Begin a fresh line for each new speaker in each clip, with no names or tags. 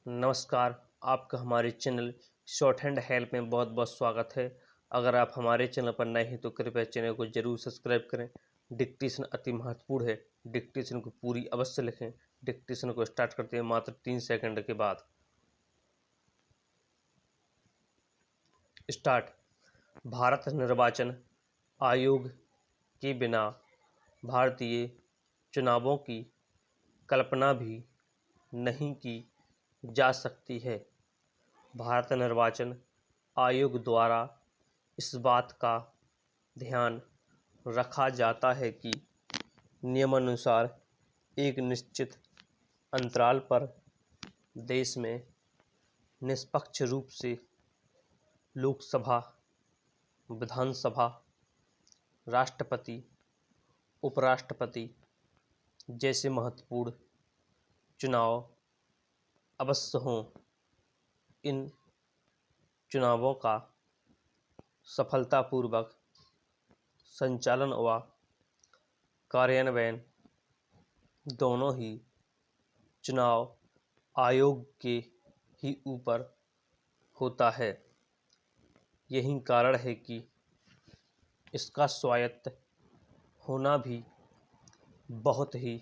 नमस्कार। आपका हमारे चैनल शॉर्ट हैंड हेल्प में बहुत बहुत स्वागत है। अगर आप हमारे चैनल पर नए हैं तो कृपया चैनल को जरूर सब्सक्राइब करें। डिक्टेशन अति महत्वपूर्ण है, डिक्टेशन को पूरी अवश्य लिखें। डिक्टेशन को स्टार्ट करते हैं मात्र 3 सेकंड के बाद। स्टार्ट। भारत निर्वाचन आयोग के बिना भारतीय चुनावों की कल्पना भी नहीं की जा सकती है। भारत निर्वाचन आयोग द्वारा इस बात का ध्यान रखा जाता है कि नियमानुसार एक निश्चित अंतराल पर देश में निष्पक्ष रूप से लोकसभा, विधानसभा, राष्ट्रपति, उपराष्ट्रपति जैसे महत्वपूर्ण चुनाव अवश्य हों। इन चुनावों का सफलतापूर्वक संचालन व कार्यान्वयन दोनों ही चुनाव आयोग के ही ऊपर होता है। यही कारण है कि इसका स्वायत्त होना भी बहुत ही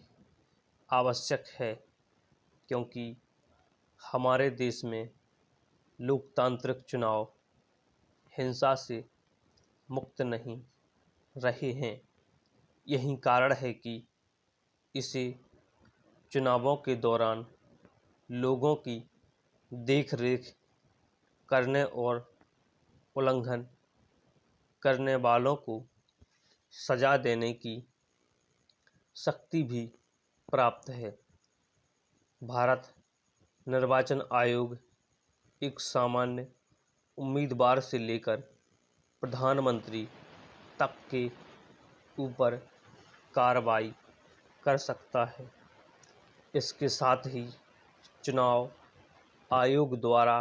आवश्यक है, क्योंकि हमारे देश में लोकतांत्रिक चुनाव हिंसा से मुक्त नहीं रहे हैं। यही कारण है कि इसे चुनावों के दौरान लोगों की देखरेख करने और उल्लंघन करने वालों को सजा देने की शक्ति भी प्राप्त है। भारत निर्वाचन आयोग एक सामान्य उम्मीदवार से लेकर प्रधानमंत्री तक के ऊपर कार्रवाई कर सकता है। इसके साथ ही चुनाव आयोग द्वारा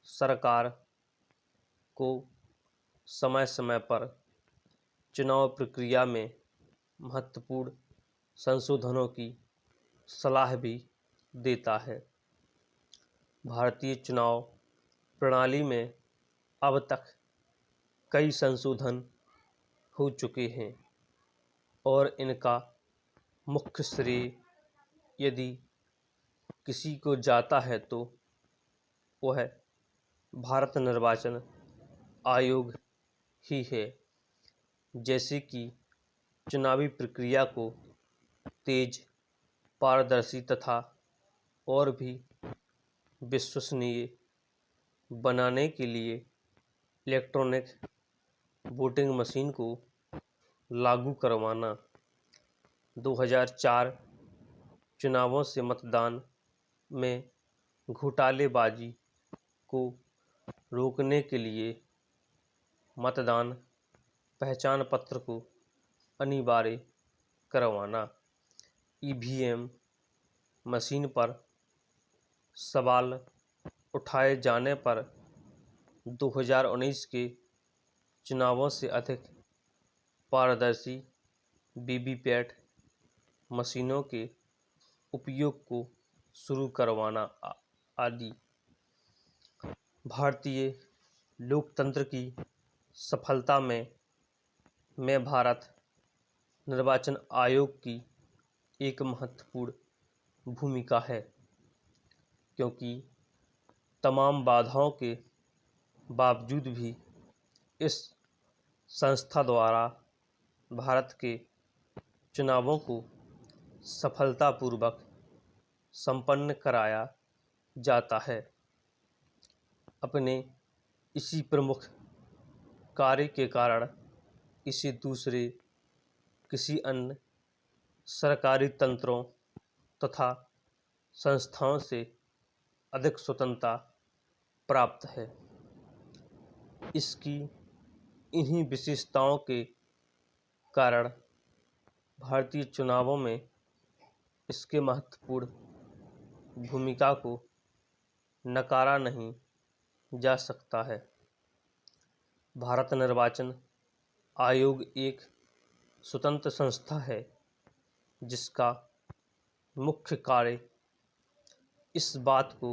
सरकार को समय समय पर चुनाव प्रक्रिया में महत्वपूर्ण संशोधनों की सलाह भी देता है। भारतीय चुनाव प्रणाली में अब तक कई संशोधन हो चुके हैं और इनका मुख्य श्रेय यदि किसी को जाता है तो वह भारत निर्वाचन आयोग ही है। जैसे कि चुनावी प्रक्रिया को तेज, पारदर्शी तथा और भी विश्वसनीय बनाने के लिए इलेक्ट्रॉनिक वोटिंग मशीन को लागू करवाना, 2004 चुनावों से मतदान में घोटालेबाजी को रोकने के लिए मतदान पहचान पत्र को अनिवार्य करवाना, ईवीएम मशीन पर सवाल उठाए जाने पर 2019 के चुनावों से अधिक पारदर्शी वीवीपैट मशीनों के उपयोग को शुरू करवाना आदि। भारतीय लोकतंत्र की सफलता में भारत निर्वाचन आयोग की एक महत्वपूर्ण भूमिका है, क्योंकि तमाम बाधाओं के बावजूद भी इस संस्था द्वारा भारत के चुनावों को सफलतापूर्वक संपन्न कराया जाता है। अपने इसी प्रमुख कार्य के कारण इसे दूसरे किसी अन्य सरकारी तंत्रों तथा संस्थाओं से अधिक स्वतंत्रता प्राप्त है। इसकी इन्हीं विशेषताओं के कारण भारतीय चुनावों में इसके महत्वपूर्ण भूमिका को नकारा नहीं जा सकता है। भारत निर्वाचन आयोग एक स्वतंत्र संस्था है, जिसका मुख्य कार्य इस बात को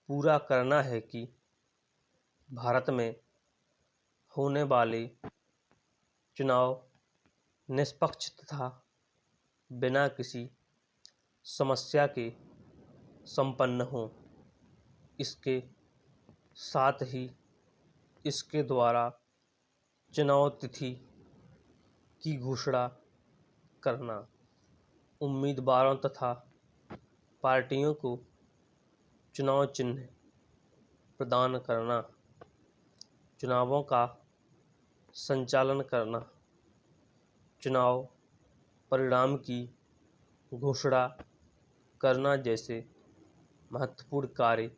पूरा करना है कि भारत में होने वाले चुनाव निष्पक्ष तथा बिना किसी समस्या के संपन्न हों। इसके साथ ही इसके द्वारा चुनाव तिथि की घोषणा करना, उम्मीदवारों तथा पार्टियों को चुनाव चिन्ह प्रदान करना, चुनावों का संचालन करना, चुनाव परिणाम की घोषणा करना जैसे महत्वपूर्ण कार्य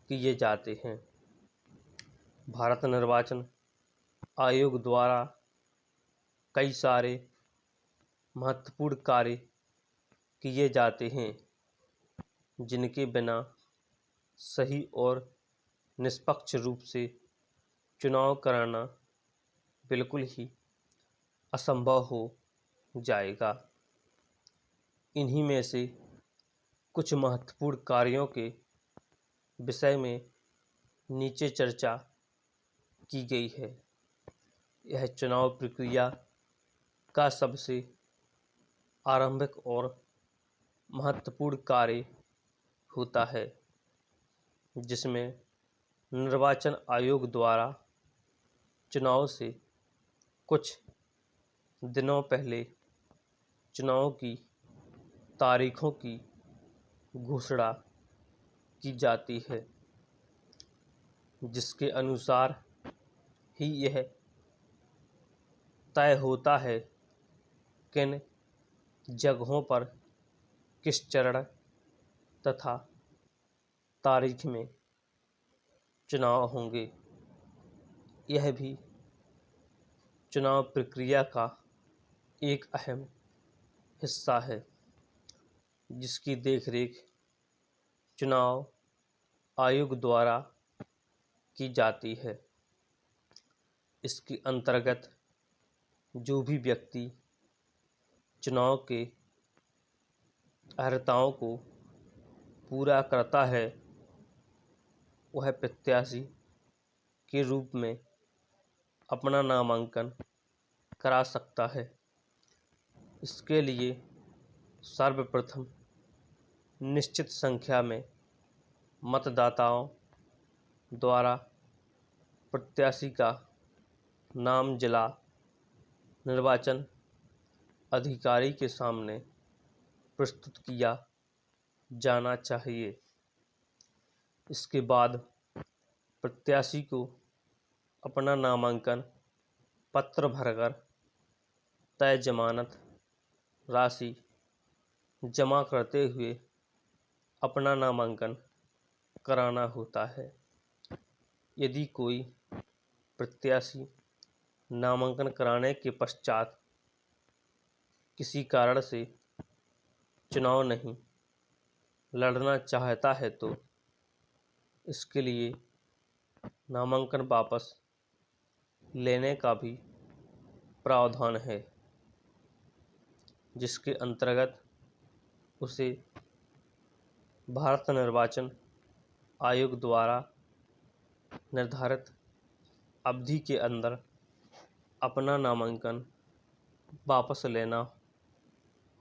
किए जाते हैं। भारत निर्वाचन आयोग द्वारा कई सारे महत्वपूर्ण कार्य किए जाते हैं, जिनके बिना सही और निष्पक्ष रूप से चुनाव कराना बिल्कुल ही असंभव हो जाएगा। इन्हीं में से कुछ महत्वपूर्ण कार्यों के विषय में नीचे चर्चा की गई है। यह चुनाव प्रक्रिया का सबसे आरंभिक और महत्वपूर्ण कार्य होता है, जिसमें निर्वाचन आयोग द्वारा चुनाव से कुछ दिनों पहले चुनाव की तारीखों की घोषणा की जाती है, जिसके अनुसार ही यह तय होता है किन जगहों पर किस चरण तथा तारीख में चुनाव होंगे। यह भी चुनाव प्रक्रिया का एक अहम हिस्सा है, जिसकी देखरेख चुनाव आयोग द्वारा की जाती है। इसके अंतर्गत जो भी व्यक्ति चुनाव के अर्हताओं को पूरा करता है, वह प्रत्याशी के रूप में अपना नामांकन करा सकता है। इसके लिए सर्वप्रथम निश्चित संख्या में मतदाताओं द्वारा प्रत्याशी का नाम जिला निर्वाचन अधिकारी के सामने प्रस्तुत किया जाना चाहिए। इसके बाद प्रत्याशी को अपना नामांकन पत्र भरकर तय जमानत राशि जमा करते हुए अपना नामांकन कराना होता है। यदि कोई प्रत्याशी नामांकन कराने के पश्चात किसी कारण से चुनाव नहीं लड़ना चाहता है, तो इसके लिए नामांकन वापस लेने का भी प्रावधान है, जिसके अंतर्गत उसे भारत निर्वाचन आयोग द्वारा निर्धारित अवधि के अंदर अपना नामांकन वापस लेना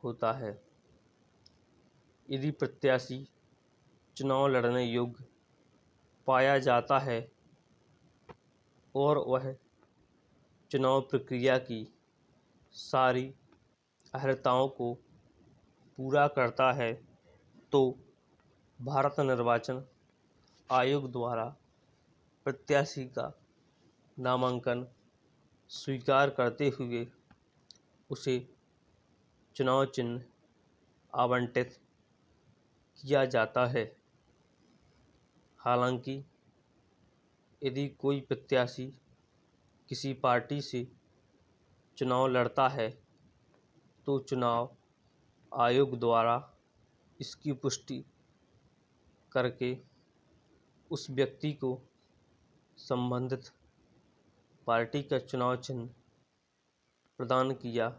होता है। यदि प्रत्याशी चुनाव लड़ने योग्य पाया जाता है और वह चुनाव प्रक्रिया की सारी अर्हताओं को पूरा करता है, तो भारत निर्वाचन आयोग द्वारा प्रत्याशी का नामांकन स्वीकार करते हुए उसे चुनाव चिन्ह आवंटित किया जाता है। हालांकि यदि कोई प्रत्याशी किसी पार्टी से चुनाव लड़ता है, तो चुनाव आयोग द्वारा इसकी पुष्टि करके उस व्यक्ति को संबंधित पार्टी का चुनाव चिन्ह प्रदान किया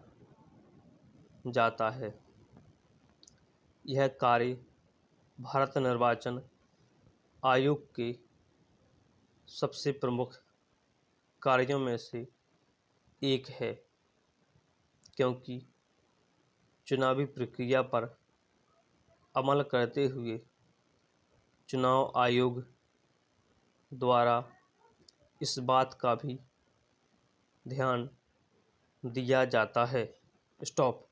जाता है। यह कार्य भारत निर्वाचन आयोग के सबसे प्रमुख कार्यों में से एक है, क्योंकि चुनावी प्रक्रिया पर अमल करते हुए चुनाव आयोग द्वारा इस बात का भी ध्यान दिया जाता है। स्टॉप।